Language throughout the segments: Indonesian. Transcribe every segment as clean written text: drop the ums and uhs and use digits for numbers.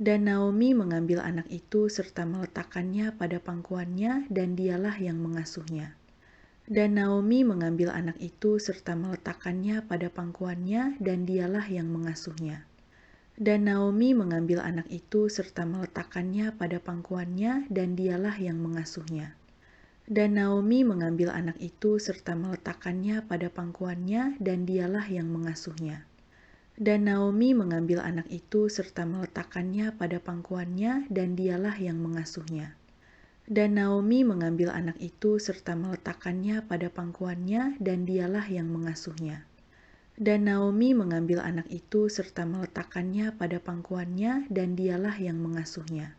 Dan Naomi mengambil anak itu serta meletakkannya pada pangkuannya dan dialah yang mengasuhnya. Dan Naomi mengambil anak itu serta meletakkannya pada pangkuannya dan dialah yang mengasuhnya. Dan Naomi mengambil anak itu serta meletakkannya pada pangkuannya dan dialah yang mengasuhnya. Dan Naomi mengambil anak itu serta meletakkannya pada pangkuannya dan dialah yang mengasuhnya. Dan Naomi mengambil anak itu serta meletakkannya pada pangkuannya dan dialah yang mengasuhnya. Dan Naomi mengambil anak itu serta meletakkannya pada pangkuannya dan dialah yang mengasuhnya. Dan Naomi mengambil anak itu serta meletakkannya pada pangkuannya dan dialah yang mengasuhnya.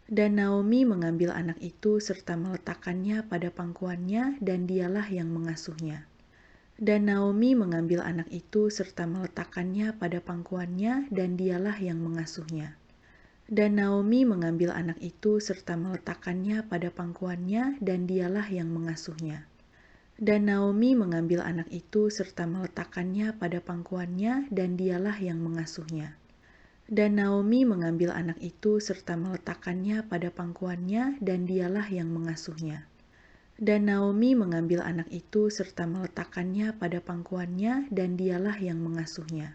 Dan Naomi mengambil anak itu serta meletakkannya pada pangkuannya dan dialah yang mengasuhnya. Dan Naomi mengambil anak itu serta meletakkannya pada pangkuannya dan dialah yang mengasuhnya. Dan Naomi mengambil anak itu serta meletakkannya pada pangkuannya dan dialah yang mengasuhnya. Dan Naomi mengambil anak itu serta meletakkannya pada pangkuannya dan dialah yang mengasuhnya. Dan Naomi mengambil anak itu serta meletakkannya pada pangkuannya dan dialah yang mengasuhnya. Dan Naomi mengambil anak itu serta meletakkannya pada pangkuannya dan dialah yang mengasuhnya.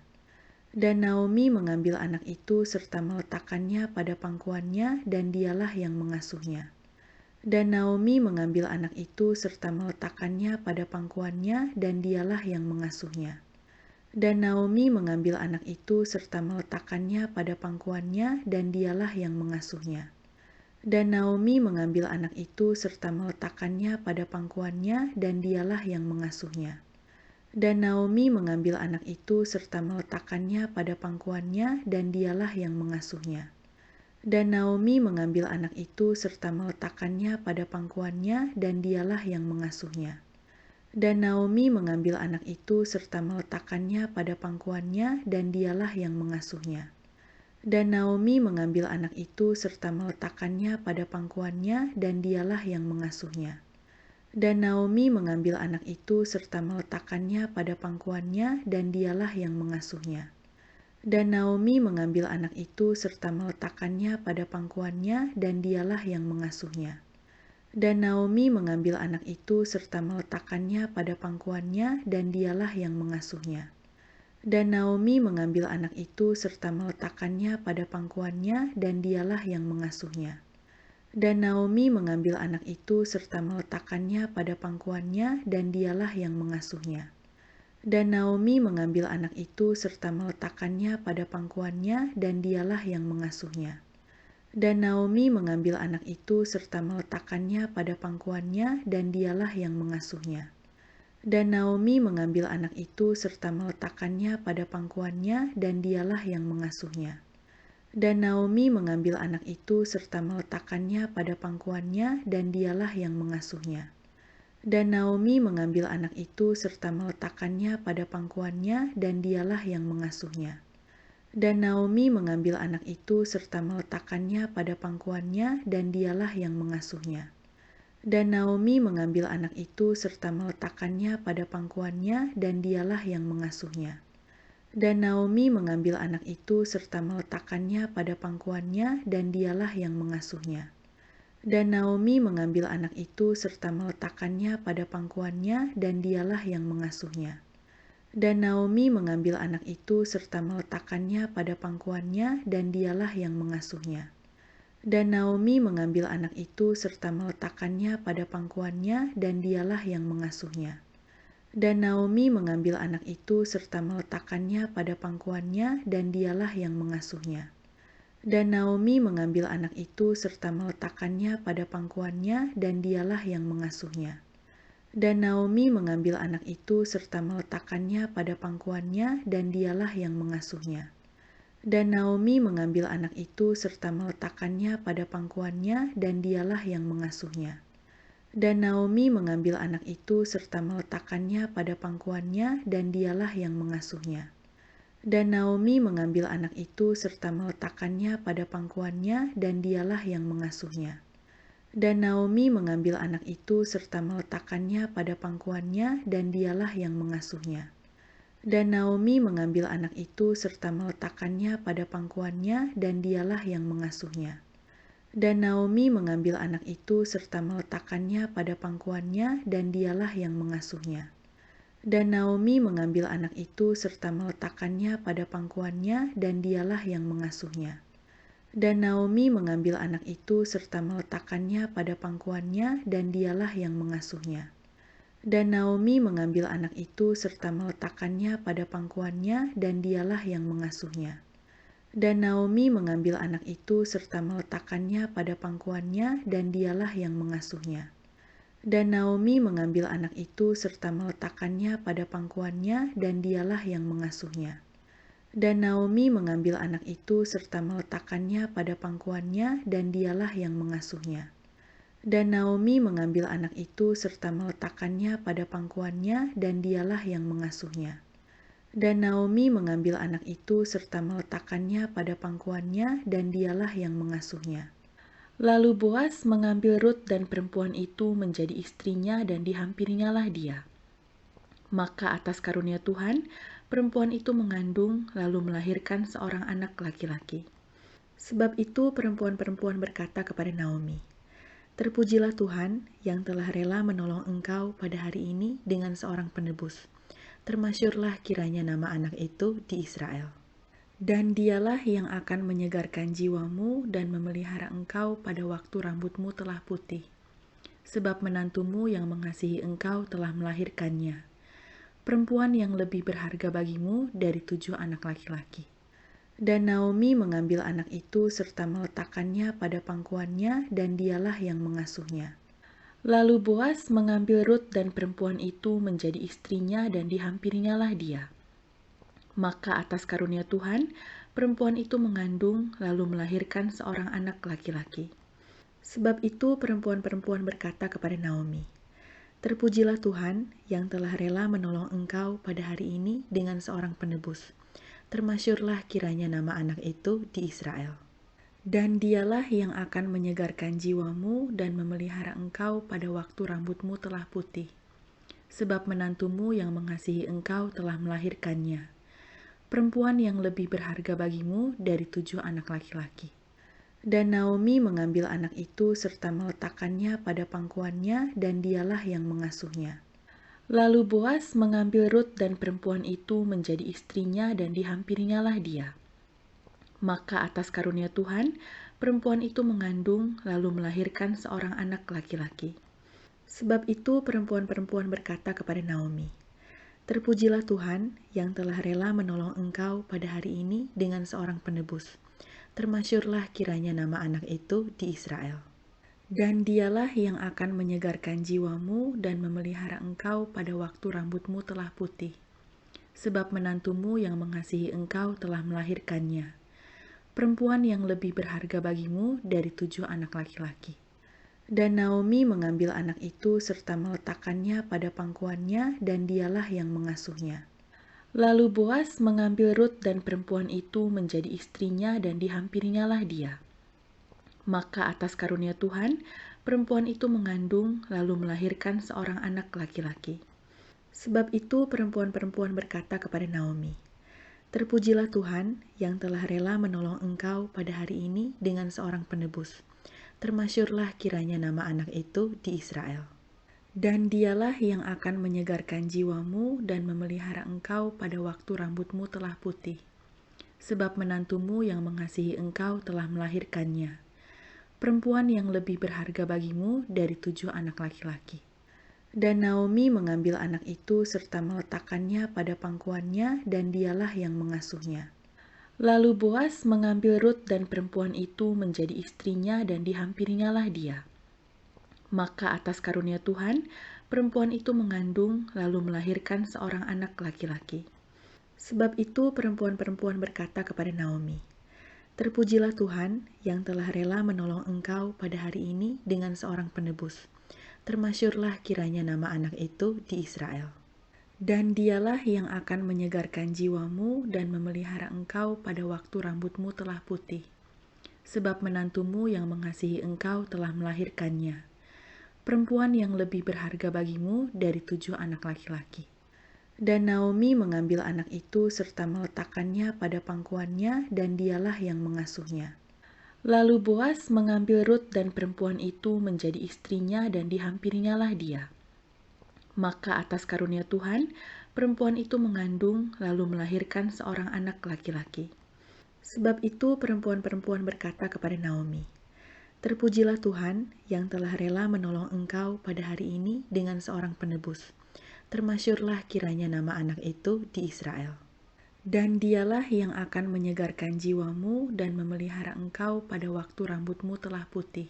Dan Naomi mengambil anak itu serta meletakkannya pada pangkuannya dan dialah yang mengasuhnya. Dan Naomi mengambil anak itu serta meletakkannya pada pangkuannya dan dialah yang mengasuhnya. Dan Naomi mengambil anak itu serta meletakkannya pada pangkuannya dan dialah yang mengasuhnya. Dan Naomi mengambil anak itu serta meletakkannya pada pangkuannya dan dialah yang mengasuhnya. Dan Naomi mengambil anak itu serta meletakkannya pada pangkuannya dan dialah yang mengasuhnya. Dan Naomi mengambil anak itu serta meletakkannya pada pangkuannya dan dialah yang mengasuhnya. Dan Naomi mengambil anak itu serta meletakkannya pada pangkuannya dan dialah yang mengasuhnya. Dan Naomi mengambil anak itu serta meletakkannya pada pangkuannya dan dialah yang mengasuhnya. Dan Naomi mengambil anak itu serta meletakkannya pada pangkuannya dan dialah yang mengasuhnya. Dan Naomi mengambil anak itu serta meletakkannya pada pangkuannya dan dialah yang mengasuhnya. Dan Naomi mengambil anak itu serta meletakkannya pada pangkuannya dan dialah yang mengasuhnya. Dan Naomi mengambil anak itu serta meletakkannya pada pangkuannya dan dialah yang mengasuhnya. Dan Naomi mengambil anak itu serta meletakkannya pada pangkuannya dan dialah yang mengasuhnya. Dan Naomi mengambil anak itu serta meletakkannya pada pangkuannya dan dialah yang mengasuhnya. Dan Naomi mengambil anak itu serta meletakkannya pada pangkuannya dan dialah yang mengasuhnya. Dan Naomi mengambil anak itu serta meletakkannya pada pangkuannya dan dialah yang mengasuhnya. Dan Naomi mengambil anak itu serta meletakkannya pada pangkuannya dan dialah yang mengasuhnya. Dan Naomi mengambil anak itu serta meletakkannya pada pangkuannya dan dialah yang mengasuhnya. Dan Naomi mengambil anak itu serta meletakkannya pada pangkuannya dan dialah yang mengasuhnya. Dan Naomi mengambil anak itu serta meletakkannya pada pangkuannya dan dialah yang mengasuhnya. Dan Naomi mengambil anak itu serta meletakkannya pada pangkuannya dan dialah yang mengasuhnya. Dan Naomi mengambil anak itu serta meletakkannya pada pangkuannya dan dialah yang mengasuhnya. Dan Naomi mengambil anak itu serta meletakkannya pada pangkuannya dan dialah yang mengasuhnya. Dan Naomi mengambil anak itu serta meletakkannya pada pangkuannya dan dialah yang mengasuhnya. Dan Naomi mengambil anak itu serta meletakkannya pada pangkuannya dan dialah yang mengasuhnya. Dan Naomi mengambil anak itu serta meletakkannya pada pangkuannya dan dialah yang mengasuhnya. Dan Naomi mengambil anak itu serta meletakkannya pada pangkuannya dan dialah yang mengasuhnya. Dan Naomi mengambil anak itu serta meletakkannya pada pangkuannya dan dialah yang mengasuhnya. Dan Naomi mengambil anak itu serta meletakkannya pada pangkuannya dan dialah yang mengasuhnya. Dan Naomi mengambil anak itu serta meletakkannya pada pangkuannya dan dialah yang mengasuhnya. Dan Naomi mengambil anak itu serta meletakkannya pada pangkuannya dan dialah yang mengasuhnya. Dan Naomi mengambil anak itu serta meletakkannya pada pangkuannya dan dialah yang mengasuhnya. Dan Naomi mengambil anak itu serta meletakkannya pada pangkuannya dan dialah yang mengasuhnya. Dan Naomi mengambil anak itu serta meletakkannya pada pangkuannya dan dialah yang mengasuhnya. Dan Naomi mengambil anak itu serta meletakkannya pada pangkuannya dan dialah yang mengasuhnya. Dan Naomi mengambil anak itu serta meletakkannya pada pangkuannya dan dialah yang mengasuhnya. Dan Naomi mengambil anak itu serta meletakkannya pada pangkuannya dan dialah yang mengasuhnya. Dan Naomi mengambil anak itu serta meletakkannya pada pangkuannya dan dialah yang mengasuhnya. Dan Naomi mengambil anak itu serta meletakkannya pada pangkuannya dan dialah yang mengasuhnya. Dan Naomi mengambil anak itu serta meletakkannya pada pangkuannya dan dialah yang mengasuhnya. Dan Naomi mengambil anak itu serta meletakkannya pada pangkuannya dan dialah yang mengasuhnya. Lalu Boas mengambil Rut dan perempuan itu menjadi istrinya dan dihampirinya dia. Maka atas karunia Tuhan, perempuan itu mengandung lalu melahirkan seorang anak laki-laki. Sebab itu perempuan-perempuan berkata kepada Naomi, "Terpujilah Tuhan yang telah rela menolong engkau pada hari ini dengan seorang penebus. Termasyurlah kiranya nama anak itu di Israel. Dan dialah yang akan menyegarkan jiwamu dan memelihara engkau pada waktu rambutmu telah putih. Sebab menantumu yang mengasihi engkau telah melahirkannya. Perempuan yang lebih berharga bagimu dari 7 anak laki-laki." Dan Naomi mengambil anak itu serta meletakkannya pada pangkuannya dan dialah yang mengasuhnya. Lalu Boas mengambil Rut dan perempuan itu menjadi istrinya dan dihampirinya dia. Maka atas karunia Tuhan, perempuan itu mengandung lalu melahirkan seorang anak laki-laki. Sebab itu perempuan-perempuan berkata kepada Naomi, "Terpujilah Tuhan yang telah rela menolong engkau pada hari ini dengan seorang penebus. Termasyurlah kiranya nama anak itu di Israel. Dan dialah yang akan menyegarkan jiwamu dan memelihara engkau pada waktu rambutmu telah putih. Sebab menantumu yang mengasihi engkau telah melahirkannya. Perempuan yang lebih berharga bagimu dari 7 anak laki-laki." Dan Naomi mengambil anak itu serta meletakkannya pada pangkuannya dan dialah yang mengasuhnya. Lalu Boas mengambil Rut dan perempuan itu menjadi istrinya dan dihampirinya dia. Maka atas karunia Tuhan, perempuan itu mengandung lalu melahirkan seorang anak laki-laki. Sebab itu perempuan-perempuan berkata kepada Naomi, "Terpujilah Tuhan yang telah rela menolong engkau pada hari ini dengan seorang penebus. Termasyurlah kiranya nama anak itu di Israel. Dan dialah yang akan menyegarkan jiwamu dan memelihara engkau pada waktu rambutmu telah putih. Sebab menantumu yang mengasihi engkau telah melahirkannya. Perempuan yang lebih berharga bagimu dari 7 anak laki-laki." Dan Naomi mengambil anak itu serta meletakkannya pada pangkuannya dan dialah yang mengasuhnya. Lalu Boas mengambil Rut dan perempuan itu menjadi istrinya dan dihampirinya dia. Maka atas karunia Tuhan, perempuan itu mengandung lalu melahirkan seorang anak laki-laki. Sebab itu perempuan-perempuan berkata kepada Naomi, "Terpujilah Tuhan yang telah rela menolong engkau pada hari ini dengan seorang penebus. Termasyurlah kiranya nama anak itu di Israel. Dan dialah yang akan menyegarkan jiwamu dan memelihara engkau pada waktu rambutmu telah putih. Sebab menantumu yang mengasihi engkau telah melahirkannya. Perempuan yang lebih berharga bagimu dari 7 anak laki-laki." Dan Naomi mengambil anak itu serta meletakkannya pada pangkuannya dan dialah yang mengasuhnya. Lalu Boas mengambil Rut dan perempuan itu menjadi istrinya dan dihampirinya dia. Maka atas karunia Tuhan, perempuan itu mengandung lalu melahirkan seorang anak laki-laki. Sebab itu perempuan-perempuan berkata kepada Naomi, "Terpujilah Tuhan yang telah rela menolong engkau pada hari ini dengan seorang penebus. Termasyurlah kiranya nama anak itu di Israel. Dan dialah yang akan menyegarkan jiwamu dan memelihara engkau pada waktu rambutmu telah putih. Sebab menantumu yang mengasihi engkau telah melahirkannya. Perempuan yang lebih berharga bagimu dari 7 anak laki-laki." Dan Naomi mengambil anak itu serta meletakkannya pada pangkuannya, dan dialah yang mengasuhnya. Lalu Boas mengambil Rut dan perempuan itu menjadi istrinya, dan dihampirinyalah dia. Maka atas karunia Tuhan, perempuan itu mengandung lalu melahirkan seorang anak laki-laki. Sebab itu perempuan-perempuan berkata kepada Naomi, "Terpujilah Tuhan yang telah rela menolong engkau pada hari ini dengan seorang penebus. Termasyurlah kiranya nama anak itu di Israel. Dan dialah yang akan menyegarkan jiwamu dan memelihara engkau pada waktu rambutmu telah putih.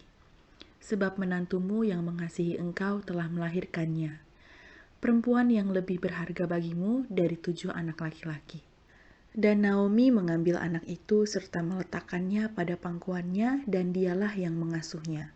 Sebab menantumu yang mengasihi engkau telah melahirkannya. Perempuan yang lebih berharga bagimu dari 7 anak laki-laki." Dan Naomi mengambil anak itu serta meletakkannya pada pangkuannya, dan dialah yang mengasuhnya.